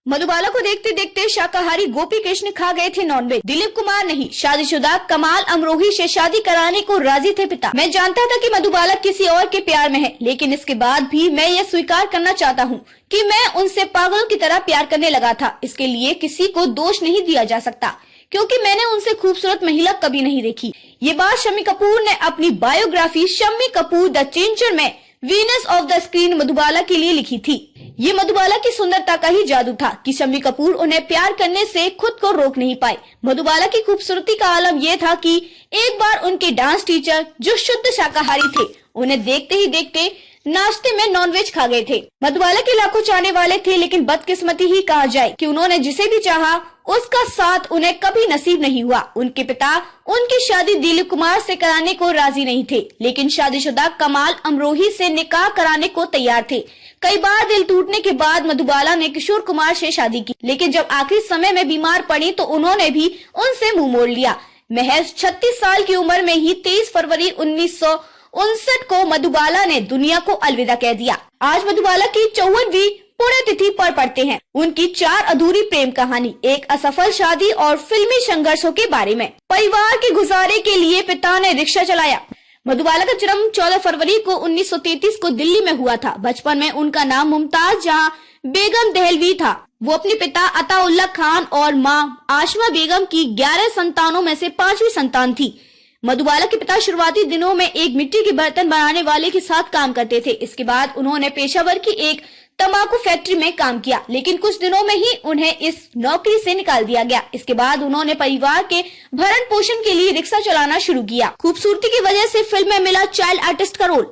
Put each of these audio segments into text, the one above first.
मधुबाला को देखते देखते शाकाहारी गोपी कृष्ण खा गए थे नॉनवेज। दिलीप कुमार नहीं, शादीशुदा कमाल अमरोही से शादी कराने को राजी थे पिता। मैं जानता था कि मधुबाला किसी और के प्यार में है, लेकिन इसके बाद भी मैं ये स्वीकार करना चाहता हूँ कि मैं उनसे पागलों की तरह प्यार करने लगा था। इसके लिए किसी को दोष नहीं दिया जा सकता, क्योंकि मैंने उनसे खूबसूरत महिला कभी नहीं देखी। ये बात शम्मी कपूर ने अपनी biography Shammi Kapoor the changer में Venus of the screen Madhubala के लिए लिखी थी। ये मधुबाला की सुंदरता का ही जादू था कि शम्मी कपूर उन्हें प्यार करने से खुद को रोक नहीं पाए। मधुबाला की खूबसूरती का आलम यह था कि एक बार उनके डांस टीचर, जो शुद्ध शाकाहारी थे, उन्हें देखते ही देखते नाश्ते में नॉनवेज खा गए थे। मधुबाला के लाखों चाहने वाले थे, लेकिन बदकिस्मती ही कहा जाए कि उन्होंने जिसे भी चाहा उसका साथ उन्हें कभी नसीब नहीं हुआ। उनके पिता उनकी शादी दिलीप कुमार से कराने को राजी नहीं थे, लेकिन शादीशुदा कमाल अमरोही से निकाह कराने को तैयार थे। कई बार दिल टूटने के बाद मधुबाला ने किशोर कुमार से शादी की, लेकिन जब आखिरी समय में बीमार पड़ी तो उन्होंने भी उनसे मुंह मोड़ लिया। महज 36 साल की उम्र में ही 23 फरवरी 1959 को मधुबाला ने दुनिया को अलविदा कह दिया। आज मधुबाला की 54वीं पुण्यतिथि पर पढ़ते हैं उनकी 4 अधूरी प्रेम कहानी, एक असफल शादी और फिल्मी संघर्षों के बारे में। परिवार के गुजारे के लिए पिता ने रिक्शा चलाया। मधुबाला का जन्म 14 फरवरी को 1933 को दिल्ली में हुआ था। बचपन में उनका नाम मुमताज जहां बेगम दहलवी था। वो अपने पिता अताउल्ला खान और मां आशमा बेगम की 11 संतानों में से 5वीं संतान थी। मधुबाला के पिता शुरुआती दिनों में एक मिट्टी के बर्तन बनाने वाले के साथ काम करते थे। इसके बाद उन्होंने पेशावर की एक तंबाकू फैक्ट्री में काम किया, लेकिन कुछ दिनों में ही उन्हें इस नौकरी से निकाल दिया गया। इसके बाद उन्होंने परिवार के भरण पोषण के लिए रिक्शा चलाना शुरू किया। खूबसूरती की वजह से फिल्म में मिला चाइल्ड आर्टिस्ट का रोल।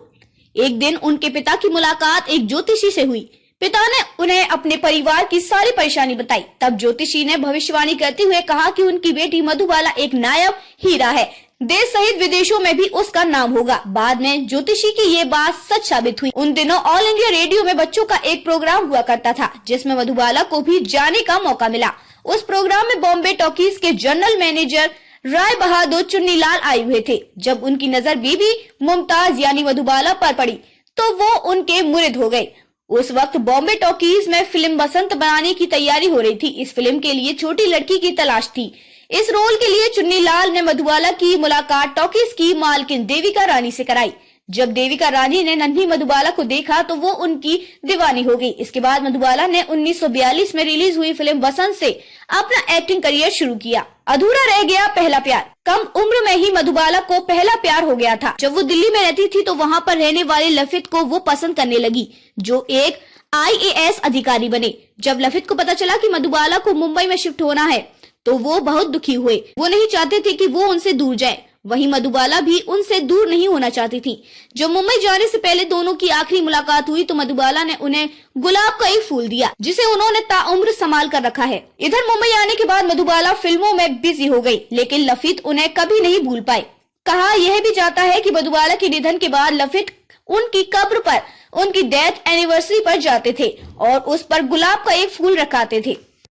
एक दिन उनके पिता की मुलाकात एक ज्योतिषी से हुई। पिता ने उन्हें अपने परिवार की सारी परेशानी बताई। तब ज्योतिषी ने भविष्यवाणी करते हुए कहा कि उनकी बेटी मधुबाला एक नायाब हीरा है, देश सहित विदेशों में भी उसका नाम होगा। बाद में ज्योतिषी की ये बात सच साबित हुई। उन दिनों ऑल इंडिया रेडियो में बच्चों का एक प्रोग्राम हुआ करता था, जिसमें मधुबाला को भी जाने का मौका मिला। उस प्रोग्राम में बॉम्बे टॉकीज के जनरल मैनेजर राय बहादुर चुन्नीलाल आए हुए थे। जब उनकी नजर बीबी मुमताज यानी मधुबाला पर पड़ी तो वो उनके मुरिद हो गए। उस वक्त बॉम्बे टॉकीज में फिल्म बसंत बनाने की तैयारी हो रही थी। इस फिल्म के लिए छोटी लड़की की तलाश थी। इस रोल के लिए चुन्नीलाल ने मधुबाला की मुलाकात टॉकीज की मालकिन देविका रानी से कराई। जब देविका रानी ने नन्ही मधुबाला को देखा तो वो उनकी दीवानी हो गई। इसके बाद मधुबाला ने 1942 में रिलीज हुई फिल्म बसंत से अपना एक्टिंग करियर शुरू किया। अधूरा रह गया पहला प्यार। कम उम्र में ही मधुबाला को पहला प्यार हो गया था। जब वो दिल्ली में रहती थी तो वहाँ पर रहने वाले लफित को वो पसंद करने लगी, जो एक IAS अधिकारी बने। जब लफित को पता चला कि मधुबाला को मुंबई में शिफ्ट होना है तो वो बहुत दुखी हुए। वो नहीं चाहते थे कि वो उनसे दूर जाए। वहीं मधुबाला भी उनसे दूर नहीं होना चाहती थी। जब मुंबई जाने से पहले दोनों की आखिरी मुलाकात हुई तो मधुबाला ने उन्हें गुलाब का एक फूल दिया, जिसे उन्होंने ताउम्र संभाल कर रखा है। इधर मुंबई आने के बाद मधुबाला फिल्मों में बिजी हो गई, लेकिन लफित उन्हें कभी नहीं भूल पाए। कहा यह भी जाता है कि मधुबाला के निधन के बाद लफित उनकी कब्र पर उनकी डेथ एनिवर्सरी पर जाते थे और उस पर गुलाब का एक फूल रखाते थे।